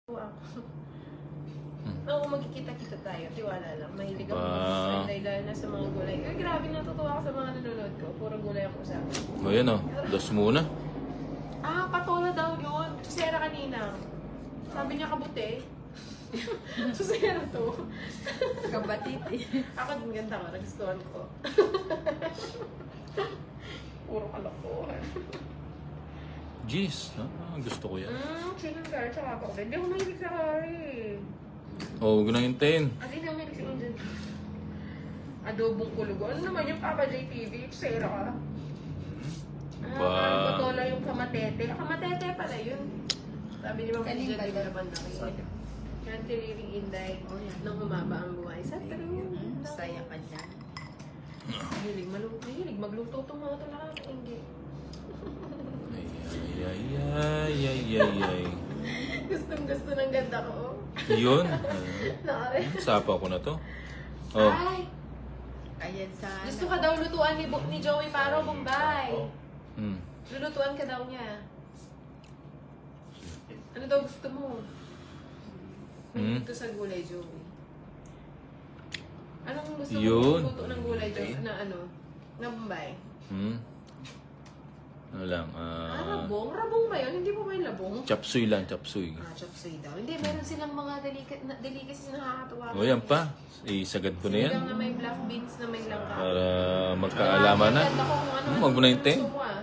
Wow. Oo, magkikita-kita tayo. Tiwala lang. Mahilig ako mag-sideline dahil na sa mga gulay. Ay, grabe, natutuwa ako sa mga nanonood ko. Puro gulay ang usapan. O yan o, dos muna. Ah, patola daw yun. Susera kanina. Sabi niya kabuti. Susera to. Kabatiti. Ako din ganda ko. Nagustuhan ko. Puro kalokohan. Jeez, gusto ko yan. Chicken curry tsaka ako. Hindi ako mahilig sa curry. O, huwag na hintayin. At hindi ako mahilig sa Indian. Adobong kulugo. Ano naman yung Papa JTV? Susera ka. Ba? Patola yung kamatete. Kamatete pala yun. Sabi ni Mama Kanin Jen, ba di yun? ba naman na kayo? Yan, tiliring inday. Nang humaba ang buhay. Sa true. Saya ka dyan. Mahilig maluto. Mahilig magluto itong mga ito nakakainggi. Ay. Gustong gusto ng ganda ko. Yun. Nakare. Sapa ko na to. Oh. Ay! Ayan sana. Gusto ka daw lutuan ni Joey Paro, Bombay. Hmm. Lulutuan ka daw niya. Ano daw gusto mo? Ito sa gulay, Joey. Anong gusto mo Yun. luto ng gulay, Joey? Na ano? Na Bombay? Ano lang, Rabong? Rabong ba yun? Hindi po ba yung labong? chapsuy lang, chapsuy. Chop suey daw. Hindi, meron silang mga delicacies na nakakatuwa. O yan pa, isagad ko na yan. Sinigang na may black beans na may langka. Para magkaalaman na. Ganda ko kung ano. Huwag mo na hintayin. Gusto mo, ah.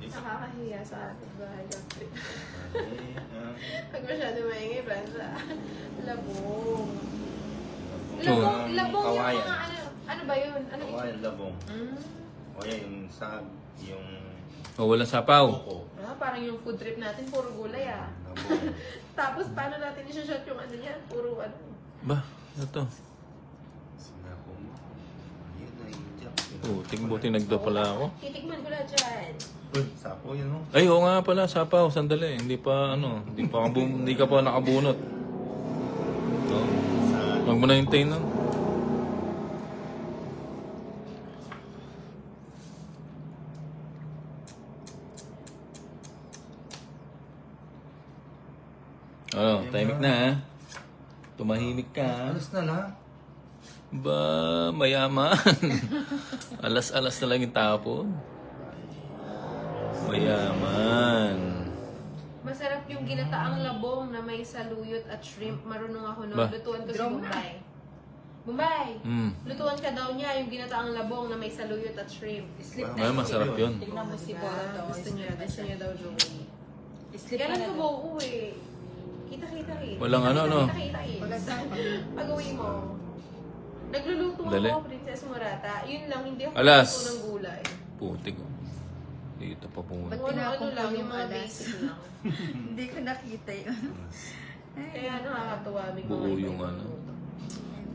Nakakahiya sa ating bahay. Pag masyado maingay, Franza. Labong. Labong yung Kawayan. mga ano ba yun? Ano Kawayan, labong. O yan, yung sag, yung O, walang sapaw. koko. Parang yung food trip natin, puro gulay ah. Labong. Tapos paano natin i-shot yung ano niya? Puro ano. Ba, ano to? Sinapo mo. Yun na yung jack. Buti nagda pala ako. Titikman ko lahat dyan. Uy, sapo yun, no? Ay, oo nga pala, sapaw, sandali. Hindi ka pa nakabunot. Oh. Huwag mo na hintayin nun. Ano, tahimik na ha? Tumahimik ka ha? Alas na lang. Ba, mayaman. Alas-alas na lang yung tapon. Mayaman. Masarap yung ginataang labong na may saluyot at shrimp. Marunong ako nun. Ba? Lutuan ko si Drone Bombay. Bombay! Mm. Lutuan ka daw niya yung ginataang labong na may saluyot at shrimp. Sleep Ay, masarap yun. Tingnan mo si Bora daw. Gusto niya daw, Joey. Sleep ka Kailan na ko daw. buo eh. Kita-kita rin. Walang ano, no? Kita-kita rin. Wala sapa. Pag-uwi mo. Nagluluto Dali. ako, Princess Morata. Yun lang, hindi ako Alas. nagluto ng gulay. Putik ko. Dito pa pumunta. Ba't Ano tinapon lang, ko yung yung mga alas? basic lang. Hindi ko nakita yun. Kaya nakakatuwa may mga Buo iba yung ano. nagluto.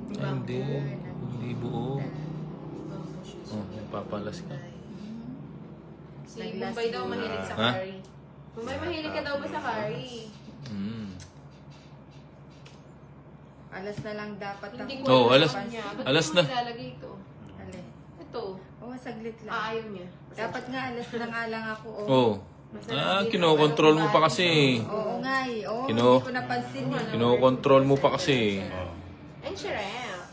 Ay, hindi. Hindi buo. Bamboo shoes. Oh, papalas ka. Si Nag-last Bombay daw year. mahilig sa Ha? curry. Bombay, mahilig ka daw ba sa curry? Mm. Alas na lang dapat Hindi ako. ko Oh, alam alas- sa kanya. Ba't alas mo na. nilalagay ito? Alin? Ito. Oo, saglit lang. Ayaw niya. Dapat nga alas na nga lang ako. Oh. Kinokontrol mo pa kasi. Oo nga eh. Oo, Kino- hindi ko napansin eh. Kinokontrol mo pa kasi. And shrimp.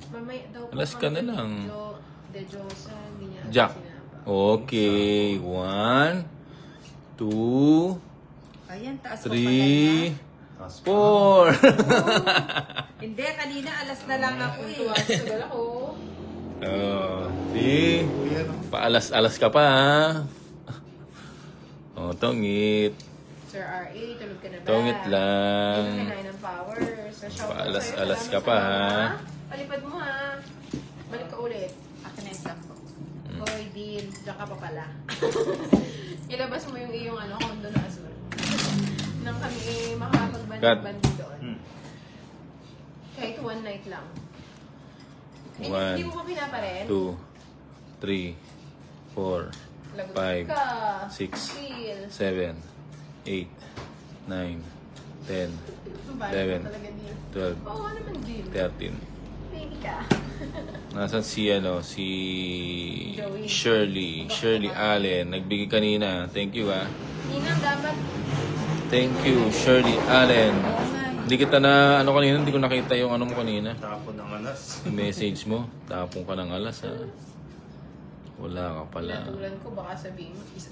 Mamaya daw po Alas ka na kami lang. De Josa, hindi niya alam Jack. sinapa. Okay. 1, 2, Ayan, taas mo pala 3, yan. 4. Hindi, kanina alas na lang ako eh. Tuwa sa sagal ako. Oh, see? Paalas-alas ka pa ha. Oh, tongit. Sir R.A., tulog ka na ba? Tongit Hindi lang. ka kinain ng power. Sa shop Paalas-alas ka pa, ha? Palipad mo ha. Balik ka ulit. Akin na yung sampo. Hoy, deal. Diyan ka pa pala. Ilabas mo yung iyong kondo na asur. Nang kami makakapagbandig doon. Kahit one night lang. Eh, hindi 1, mo pa pinaparent? 2, 3, 4, Lagot 5, ka. 6, Chill. 7, 8, 9, 10, Bago 11, talaga deal. 12, Oo, ano naman deal? 13, Pili ka. Nasaan si Joey. Shirley Allen. Nagbigay kanina. Thank you Ninang dapat. Thank you, Shirley Allen. Hindi kita na, kanina, hindi ko nakita yung mo kanina. Tapon ng alas. Yung message mo. Tapong ka ng alas, Wala ka pala. Natulan ko, baka sabihin mo, isa.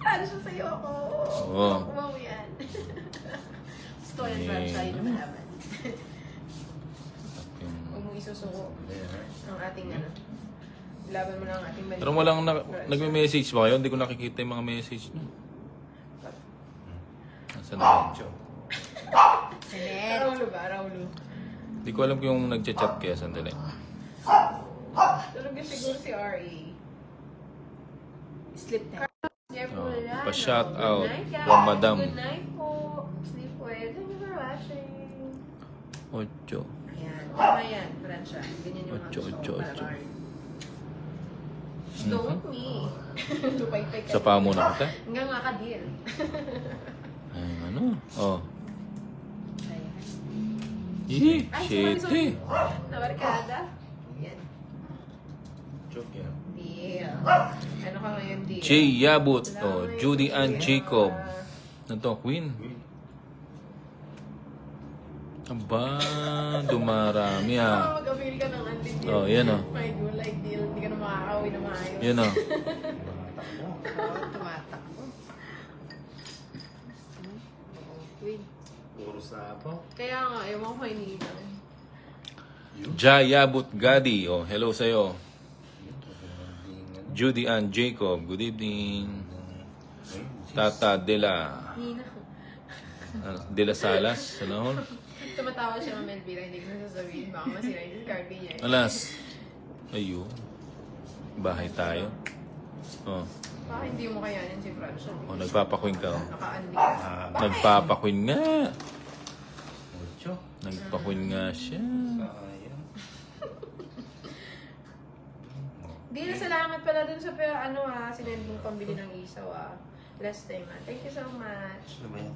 Paano siya sa'yo ako? Oo. Kumaw yan. Gusto ko yan, Brad, siya yung nakalaban. Huwag mo isusuko ang ating laban mo lang ang ating balik. Pero walang nagme-message ba kayo? Hindi ko nakikita yung mga message nyo. Nasaan na yun? Raulo ba? Raulo. Hindi ko alam kung yung nagchat-chat kaya sandali. Tulog na siguro si R.A. Sleep na. Pa-shout out Good night, guys. from Madam. Good night po. Sleep well. Thank you for watching. 8. Ayan. Tama yan, Francia. Ganyan yung mga Ocho, gusto ocho, ko para ocho. Barn. Don't me. Lupay-pay ka. Sa paa muna kita. Hanggang makadil. Ay, Oh. Ayan. Ih, shit. Nabarkada. Yan. Joke yan. Deal. Ano ka ngayon, Deal? Jay Yabut. Judy Ann Jacob. Ano to? Queen? Aba, dumarami Mag-avail ka ng anti-deal. Yan My God, like Deal. Hindi ka na makakawi na maayos. Yan Tumatakbo. Queen. Puro sapaw. Kaya nga, ewan ko iniilan. Jay Yabut Gadi. Hello sa'yo. Judy Ann Jacob. Good evening. Tata Dela. Nina. Dela Salas. Ano? Tumatawa siya ng Melvira. Hindi ko na sasabihin. Baka masira yung card niya. Alas. Ayun. Bahay tayo. Baka hindi mo kayanin si Francia. Nagpapakwin ka. Naka-unli ka. Nagpapakwin nga. Mucho. Nagpakwin nga siya. Sayang. Di na salamat pala dun sa sinend mong pambili ng isaw last time Thank you so much. Ano ba yan?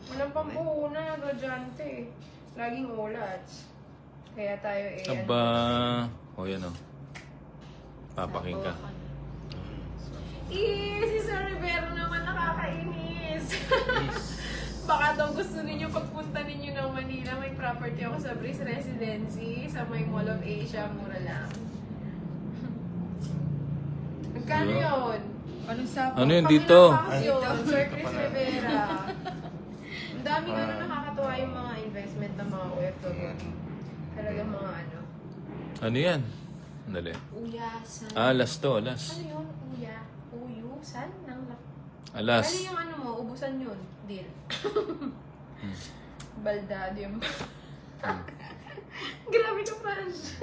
Walang pampuhunan, gradyante. Laging ulats. Kaya tayo Aba. Yan Papaking ka. Si Sir Rivero naman nakakainis. Baka daw gusto ninyo pagpunta ninyo ng Manila, may property ako sa Breeze Residency, sa may Mall of Asia, mura lang. Magkano yun? Anong sapo? Ano yun dito? Yun, Sir Chris Rivera. Ang dami nga nakakatuwa yung mga investment ng mga OFW. Talagang mga Ano yan? Dali. Uyasan. Last to. Last. Ano yun? Uyusan? Alas. Ano yung mo? Ubusan yun. Deal. Baldadium. Grabe ka, Franz.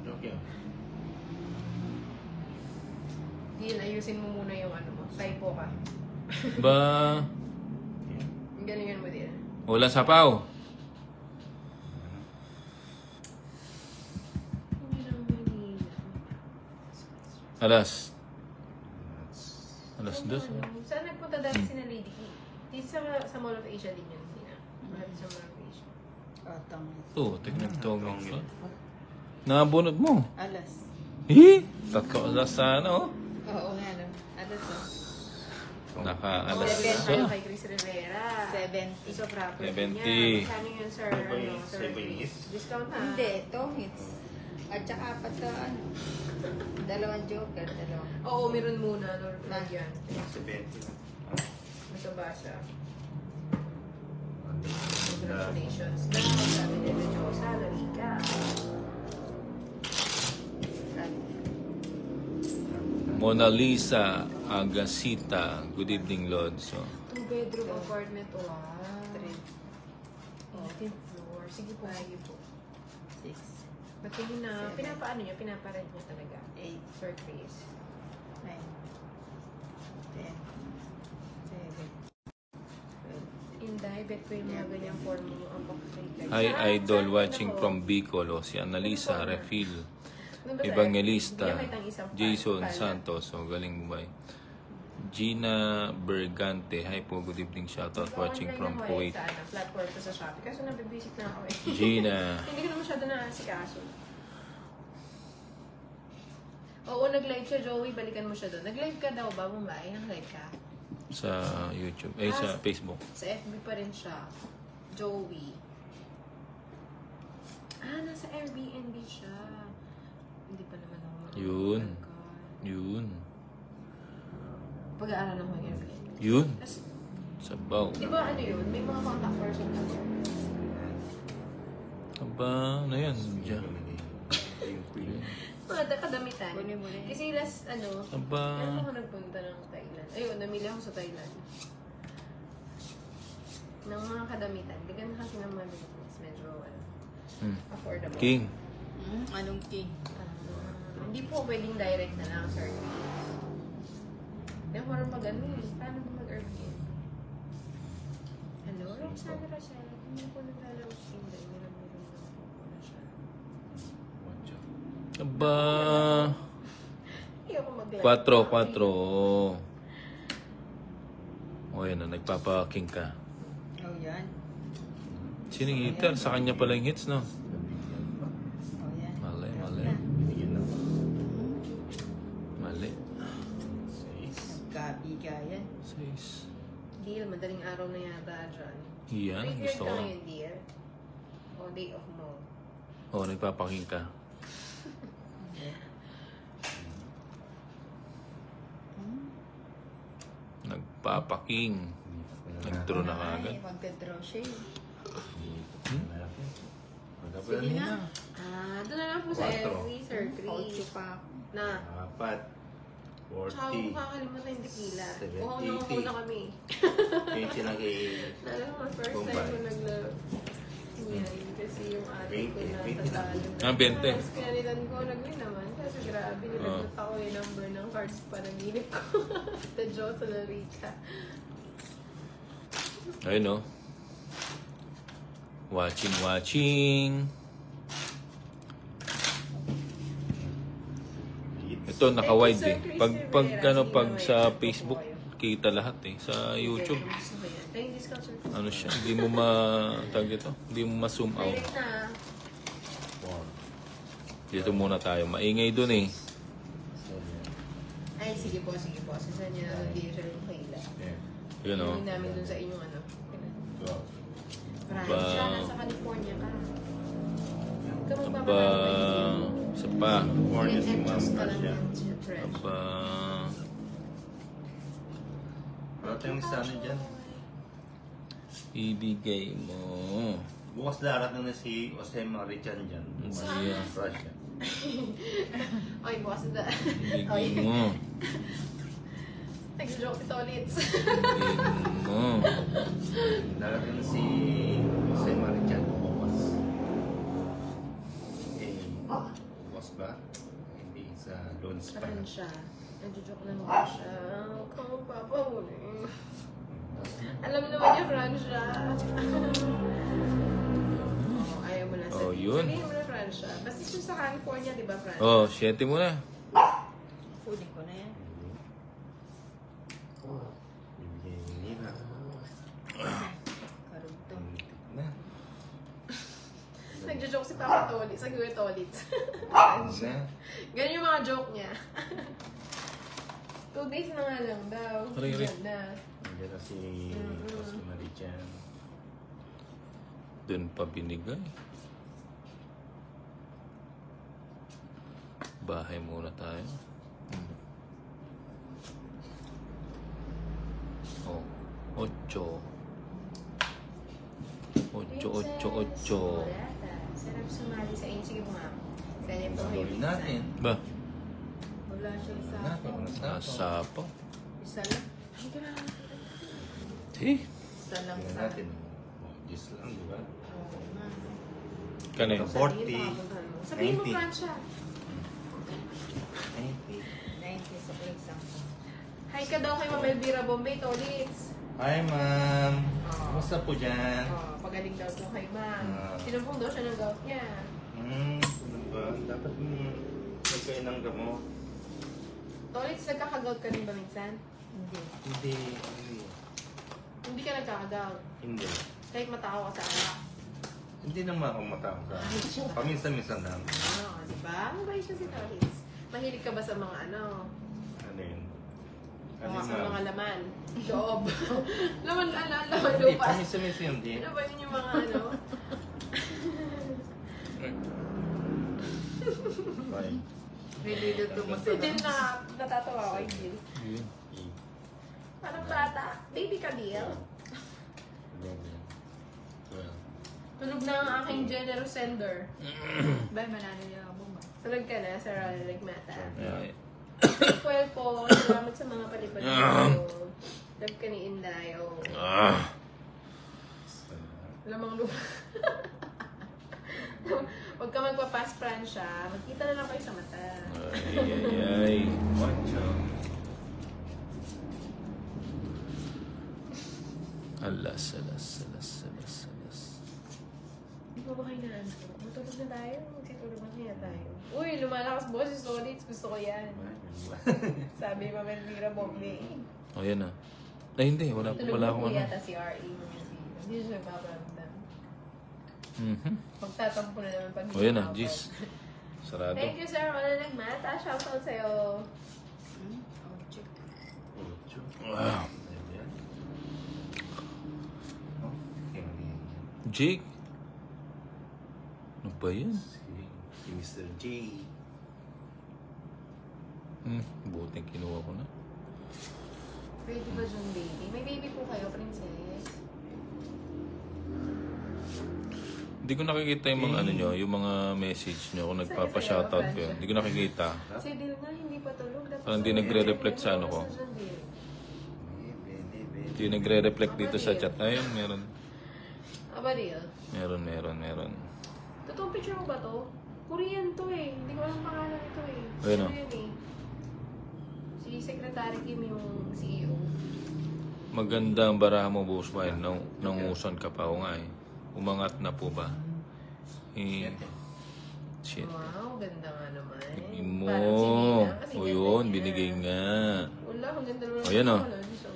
Joke yan. Deal, ayusin mo muna yung mo. Typo ka. Ba. Galingan mo, Deal. Wala sapaw. Alas. Alas dos. Saan nagpunta dati si na Lady Key? Dito sa Mall of Asia din yun. Malapit sa Mall of Asia. Tignan to. Nabunod mo. Alas. Tatlo alas sana Oo nga no. Alas Naka-alas. Tayo kay Chris Rivera. 70. Isa property 70. niya. Magkano yun, sir? Sir 7 Chris? hits? Discount ha? Hindi, 2 hits. At saka apat na dalawang joker, dalawang. Oo, meron muna. Lord yan. 70. Nasa basa. Congratulations. Dahil sabi nila, Diyosa, Larika. Mona Lisa Agasita. Good evening, Lord. So, 2-bedroom apartment. Wow. 3, 18th floor. Sige po, sige po. 6, Patingin na, pinapaano niya, pinaparent niya talaga. 8, Sir Chris. 9, 10, 11, 12. Inday, bet ko yung mga ganyang form mo ang pakasay. hi, idol watching from Bicol. Si Annalisa Refil. Evangelista. Jason Santos. Galing mo ba? Gina Bergante. Hi po, good evening. Shoutout watching from Kuwait. Sa platform ko sa Shopee. Kaso nabibisit na ako eh. Gina. Hindi ko na masyado naasikaso. Oo, nag-live siya, Joey. Balikan mo siya doon. Nag-live ka daw ba, Mumbai? Nag-live ka? Sa YouTube. Sa Facebook. Sa FB pa rin siya. Joey. Nasa Airbnb siya. Hindi pa naman ako. Yun. Oh my God. Yun. Pag-aaral ng Airbnb. Yun. Tapos, Sabaw. di ba ano yun? May mga contact person ka doon. Aba, ano yan? Diyan. Yung queen. Mga kadamitan. Muli-muli. Kasi last, Aba. kailan ako nagpunta ng Thailand? Ayun, namili ako sa Thailand. Ng mga kadamitan. Bigyan na kasi ng mga business. Medyo, affordable. King. Anong king? Hindi po pwedeng direct na lang, sir. Hindi ako marunong mag-ano eh. Paano mo mag-Airbnb? Hello, Roxana Rachel. Hindi po naglalaro sa Tinder. Meron po na siya. Aba. Hindi ako mag-live. 4. O yan na, nagpapa-king ka. Oh, yan. Sino yung hitter? Sa kanya pala yung hits, no? Oh, yan. Mali, mali. Bigyan lang. Mali. Nagkabigayan. 6. Deal, madaling araw na yata dyan. Yan, gusto ko. Ka ngayon, deal? O day of mo? O, nagpapaking ka. Nagpapaking. Nag-draw na kagad. Ay, magda-draw siya eh. Magkapala Sige nila. na. Doon na lang po sa Quatro. Ellie, Sir Chris. 8 pa ako. Na. 4. Tsaka 40. kung kakalimutan yung tequila. 70, Kuha na 80. kami. 20 lang kay... Alam mo, first time Bombay. ko nag-love. Yan, kasi yung ate ko 20, na 20 lang. tatalo. 20. Tapos pinalitan ko, nag-win naman. Kasi grabe, nilagot ako yung number ng cards pa naginip ko. The Joe sa Larica. Ayun, no? Watching. Ito, naka-wide eh. Pag sa Facebook, kita lahat eh. Sa YouTube, Ay, discount sir. ano siya, hindi mo tawag ito, hindi mo ma-zoom out. Direct na. Dito muna tayo. Maingay dun eh. Ay, sige po. Sasaan niya na nag-dealer yung kaila. Yun, no? Hindi namin dun sa inyong ano. Ba- Francia, nasa California ka. Huwag ka Aba, magpapalala. isa pa. California si Ma'am Adjust ka lang Tasha. yan sa French. Aba, Wala tayong isa na dyan. ibigay mo. Bukas darating na si Jose Marichan dyan. Ayan. Russia. Ay, bukas na. Ibigay mo. Nag-joke si Tolitz. Ibigay mo. Darating na si Jose Marichan bukas. Bukas ba? Hindi, sa Loans pa. Francia. Nag-joke lang ba siya? Huwag kang magpapahuli. Alam naman niya, Francia. Ayaw mo na Oh, sabihin. yun. Sabihin mo na, Francia. Basta siya sa California, di ba, Francia? Oh, 7 mo na. Kunin ko na yan. Bibigyan yung nila. Karugtong. Na. Nag-joke si Papa Tolitz. Sa Kuya Tolitz. Na. Ganyan yung mga joke niya. 2 days na nga lang daw. Aray. Yan na. Nandiyan na si Jose Marichan. Doon pa binigay. Bahay muna tayo. Oh, 8. 8. Sarap sumali sa inyo. Sige po, ma'am. Kaya po kayo. Gawin natin. Ba? Wala siya sa Natin. Nasa pa. isa lang. Ay, grabe. Eh, Isa lang Tingnan sa... natin. Yes lang, di ba? Oo nga. kanay. 40. Sabihin mo, 90. Francia. 90 sa place ako. Hi ka daw kay Ma'am Elvira Bombay, Tolitz. Hi, ma'am. Kumusta po dyan? Oh, pagaling daw po kay Ma'am. Ah. Sinumpong daw siya ng gout niya. Ano ba? Dapat magkain ng gamot. Tolitz, nagkakagout ka rin ba minsan? Hindi. Hindi. Hindi ka nagkakagout. Hindi. Kahit matao ka sa alak. Hindi naman ako matangka. Paminsan-minsan lang. Di ba? Ano ba siya si Toris? Mahilig ka ba sa mga ano? Ano yun? Sa mga laman? Loob. laman Hindi, lupa. paminsan-minsan hindi. Ano ba yun yung mga ano? Fine. Hindi dito Si Jill na natatawa kay Jill. Yun. Parang bata. Baby ka, Bill. Tulog na ang aking generous sender. Ba, manalo niya ako ba? Tulog ka na, Sir Ronald Mata. Ay. Well po, salamat sa mga palipad ko. Love ka ni Inday. Oh. Lamang lupa. Huwag ka magpa-pass Francia. Magkita na lang kayo sa mata. Ay. Pancho. Alas. Di ba kayo na ano? Matulog na tayo. Magsitulog na kaya tayo. Uy, lumalakas boses. Solids. Gusto ko yan. Sabi pa Melvira Bogle. O, yan na. Ay, hindi. Wala pa pala akong Tulog ano. yata si R.E. Hindi siya nagpaparamdam. Magtatampo na naman pag O, yan na. hindi Jeez. Sarado. Thank you, Sir Ronald Nagmata. Shoutout sa'yo. Ocho. Wow. Ayan. Oh, yan. Jake. Ano ba yan? Si Mr. J. Buting kinuha ko na. Pwede ba yung baby? May baby po kayo, princess? Hindi ko nakikita yung mga ano nyo, yung mga message nyo kung nagpapa-shoutout ko yun. Hindi ko nakikita. Si Dil nga, hindi pa tulog. Dapat Parang hindi nagre-reflect sa ano ko. Hindi nagre-reflect dito sa chat. Ayun, meron. Aba, Dil? Meron. Totoong picture mo ba to? Korean to eh. Hindi ko alam pangalan ito eh. Ayun, Sino oh. yun eh? Si Secretary Kim yung CEO. Maganda ang baraha mo, boss pa. Nanguson ka pa. O nga eh. Umangat na po ba? Shit. Wow, ganda nga naman. Tingin mo. Parang si Nina, kasi O ganda yun, niya. binigay nga. Wala, ang ganda naman. O, yan, oh. So,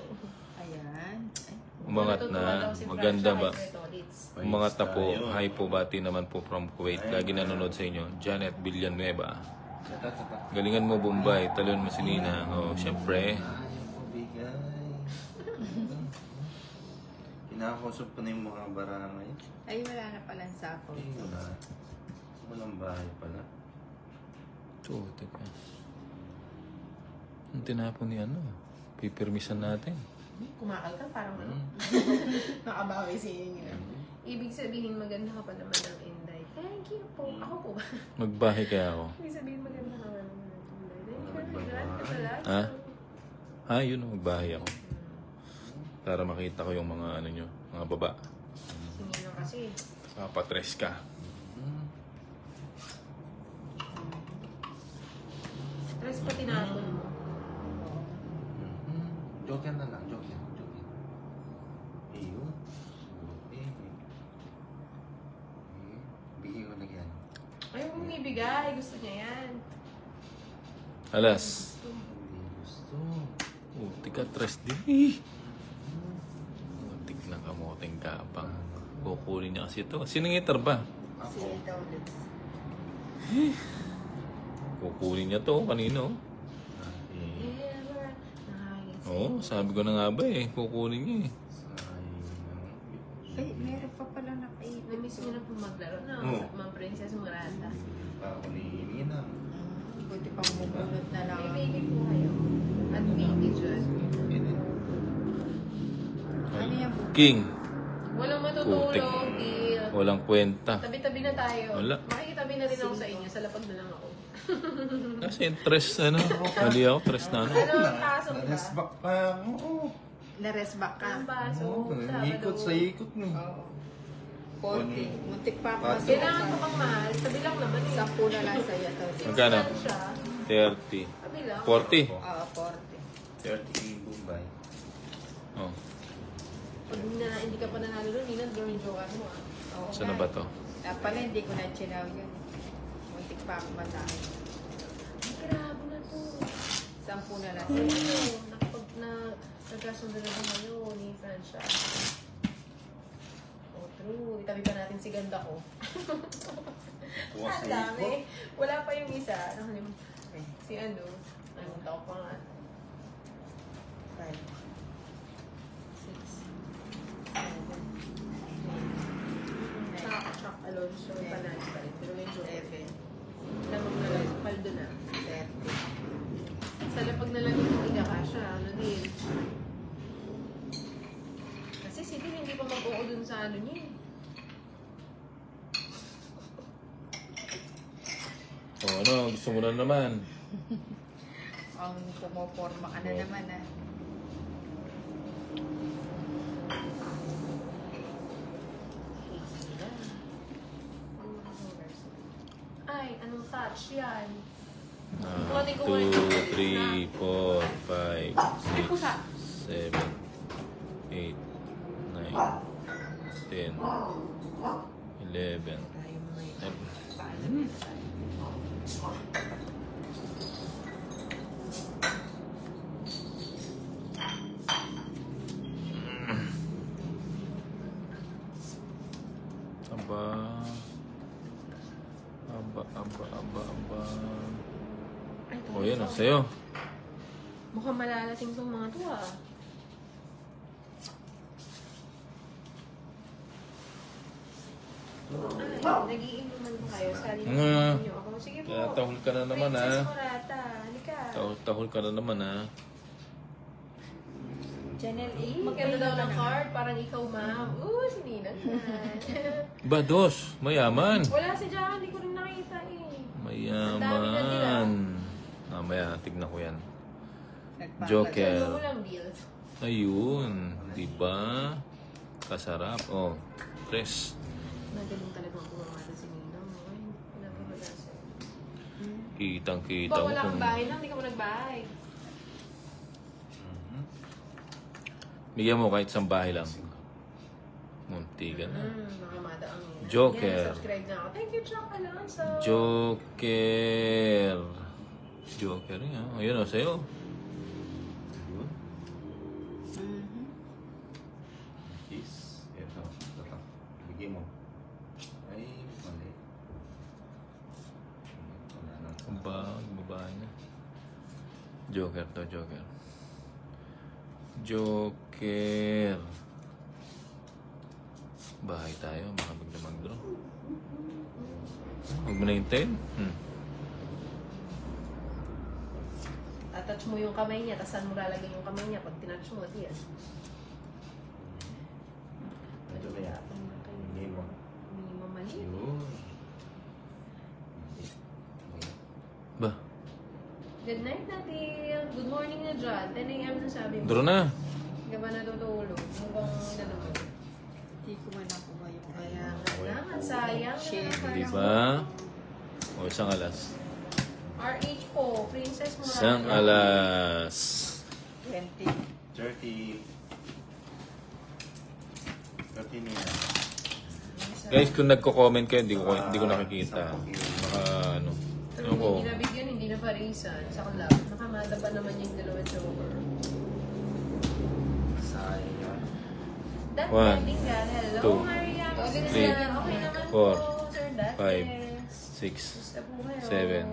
Ayan. Ay, Umangat natutuwa na. daw si Maganda Francia ba? kay Tolitz. Umangat na po. Hi po, bati naman po from Kuwait. Lagi nanonood sa inyo. Janet Villanueva. Galingan mo, Bombay. Talon mo si Nina. O, syempre. Ayaw ko bigay. Kinakausap ko na yung mga bara ngayon. ay, wala na palang sako. Wala. Walang bahay pala. Ito, teka. Ang tinapon ni ano? Pipirmisan natin. Kumakal ka, parang ano. Nakabawi si Inga. Ibig sabihin, maganda ka pa naman ng Inday. Thank you po. Ako po ba? Magbahay kaya ako. Ibig sabihin, maganda ka naman ng Inday. Thank you. Grabe ka pala. Ha? Ah, yun. Magbahay ako. Para makita ko yung mga ano nyo, mga baba. Singin lang kasi. Papatres ka. Stress pa tinapon mo. Joke yan na lang. Joke yan. Ayun. Bigay ko na yan. Ayaw mong ibigay. Gusto niya yan. Alas. Hindi gusto. Tika, tres din. Tik na kamoteng kapang. Kukunin niya kasi ito. Sinangitar ba? Si Tolitz. Kukunin niya to kanino. Ever. Nice. Oo, sabi ko na nga ba eh. Kukunin niya eh. Ay, meron pa pala nakaibig. Na-miss mo na po maglaro na. Oo. Mga Princess Miranda. Pa ako ni Nina. Buti pang bubunot na lang. May baby po kayo. At baby dyan. Ano yan? King. Walang Putik. matutulog. Deal. Walang kwenta. Tabi-tabi na tayo. Wala. Makikitabi na rin ako sa inyo. Sa lapag na lang ako. Kasi tres ano. Mali ako, tres na ano. Ano ang pasok ba? Naresbak pa. Oo. Nares back ka. Ang pasok. Ikot sa ikot mo. Oo. 40. Muntik pa ako Pasok. Kailangan ko pang mahal. Tabi lang naman eh. 10 na lang sa'yo, Tolitz. Magkano? Saan siya? 30. Tabi lang. 40. Oo, 40. 30 in Bombay. Oh, Pag hindi ka pa nanalo nun, Nina, drawing joker mo ah. Oo, saan na nga. ba to? Pala, hindi ko na chinaw yun. Muntik pa ako matalo. Ay, grabe na to. 10 na lang Oo, sa'yo. na nagkasundo na ba kayo ni Francia. Oh, true. Itabi pa natin si ganda ko. Kuha sa Ang dami. ikot. Wala pa yung isa. Si ano? Anong tao pa nga? 5, 6, 7, Chuck Alonso, panalo pa rin. Pero medyo 11, lamang na lang. Paldo na. 30. Sana pag nalagay mo Igakasha, ano din. Kasi si Din hindi pa mag-oo dun sa ano niya. O ano, gusto mo na naman. Ang pumoporma ka na naman ah. Ay, anong touch yan? 1, 2, 3, 4, 5, 6, 7, 8, 9, 10, 11. Aba. O yan, sa'yo. Mukhang malalating tong mga to ah. Ay, nag-iinuman ba kayo? Sali na niyo ako. Sige po. Kaya tahol ka na naman Princess ha. Morata, halika. Tahol ka na naman ha. Channel 8. Magkano daw ng card? Parang ikaw, ma'am. Si Ninang. Ba, dos. Mayaman. Wala si Jaka, hindi ko rin nakita eh. Mayaman. Mamaya, tignan ko yan. Saan Joker. mo lang bills? Ayun. Diba? Kasarap. Oh, tres. Magaling talaga ang kumamata si Ninang. Ay, pinapagalasan. Kitang-kita Ba, mo wala kung... kang bahay lang, hindi ka mo nagbahay. Bigyan mo kahit isang bahay lang. Munti ka na. Nakamada ang Ninang. Joker. Yan, subscribe na ako. Thank you, Chuck Alonso. Joker. Joker yan. Ayun o, sa'yo. Yun. Yes. Ito. Bigyan mo. Ay, mali. Wala na. Babae na. Joker to, Joker. Joker. Bahay tayo, baka bigla mag-draw. Huwag mo na yung 10. Attach mo yung kamay niya, tapos saan mo lalagay yung kamay niya pag tinatch mo, diyan. Medyo kaya. Bigyan mo. Hindi mamali. Yun. Ba? Good night, Natil. Good morning na dyan. 10 a.m. na sabi mo. Draw na. Hindi ka ba natutulog? Mukhang na naman. Hindi ko man nakuha yung Kaya nga lang, ang sayang. Shit. Diba? O, isang alas. RH po, Princess Morales. Isang alas. 20. 30. 30 nila. Guys, kung nagko-comment kayo, hindi ko nakikita. Baka ano. Ano ko? Hindi nabigyan, hindi na parisan. Sa club. Nakamada pa naman yung dalawang joker. Sayang. That One, Malinga, hello two, Maria. three, Okay naman four, po, Sir Dad. 5, 6, Gusto po kayo. 7,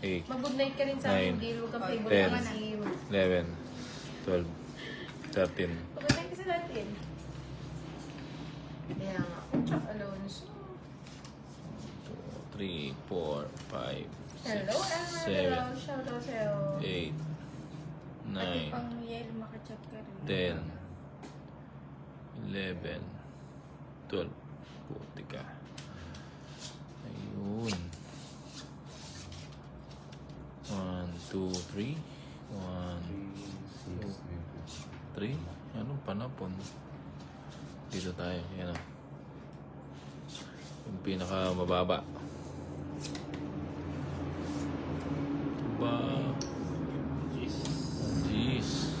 8, Mag-good night ka rin sa akin, 9, Dale. Huwag kang table 10, na isim. 11, 12, 13. Mag-good night ka sa natin. Kaya nga, Chuck Alonso. 3, 4, 5, 6, Hello, Elmer. 7, Hello, shout out sa'yo. 8, 9, Pang yel, makachat ka rin. 10, 11, 12. Puti ka. Ayun. 1, 2, 3. 1, 2, 3. Anong panapon? Dito tayo. Yan o. Yung pinaka mababa. Ba? Jeez.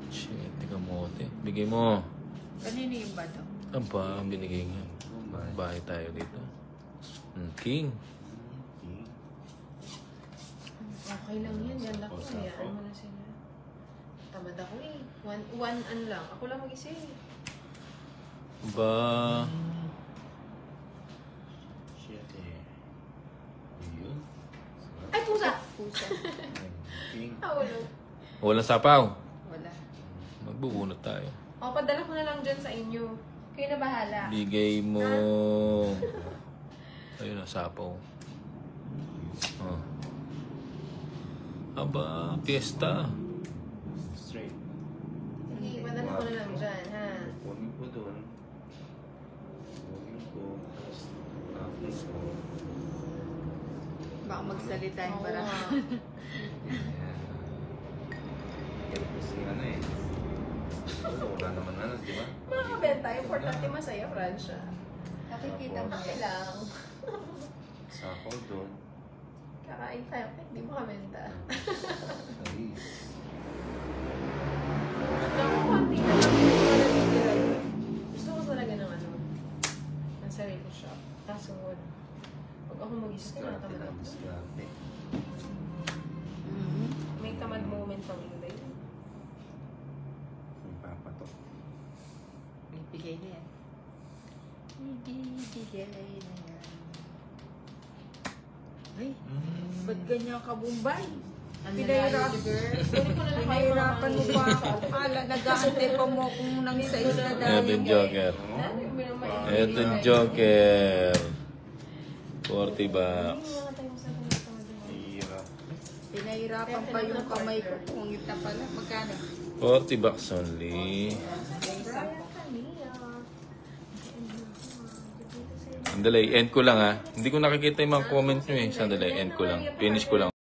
Shit, kamote. Bigay mo. Kanino yung bato? Aba, ang binigay niya. Bahay tayo dito. King. Okay lang yan. Ganda ko. Hayaan mo na sila. Tamad ako eh. One ano lang. Ako lang mag-isa eh. Ba... Shit eh. Ayun. Ay, pusa! Pusa. King. Hawalo. Walang sapaw. Wala. Magbubunot tayo. O, padala ko na lang dyan sa inyo. Kayo na bahala. Bigay mo. Ayun na, sapaw. Oh. Aba, fiesta. Straight. Sige, padala ko na lang dyan, ha? Kunin ko doon. Kunin ko. Tapos, tapos ko. Baka magsalita yung Oo parang. nga. Kasi ano eh. Wala naman ano, di ba? Makakabenta. Importante masaya, Francia. Nakikita mo. Okay lang. Sakaw doon. Kakain tayo. Kahit di makabenta. Nice. Ako, konti na lang. Hindi ko na natitira yun. Gusto ko talaga ng ano. Ng sarili shop. Kaso, pag ako mag-isa, Diskarte tinatamad lang, ako. diskarte. Mhm. May tamad moment ang Inday. May papatok. Ibigay na yan. Ibigay na yan. Ay, ba't ganyan ka, Bombay? Ano Pinahirap. Kunin ko na lang kayo. Pinahirapan mo pa. Ala, nag-aante pa mo kung nang size na Eto dahil. yung Joker. Ano yung minamay? Eto yung Joker. 40 bucks. Hirap. Pinahirapan pa yung kamay ko. Pungit na pala. Magkano? 40 bucks only. Isa po. Sandali, end ko lang ha. Hindi ko nakikita yung mga comments nyo eh. Sandali, end ko lang. Finish ko lang.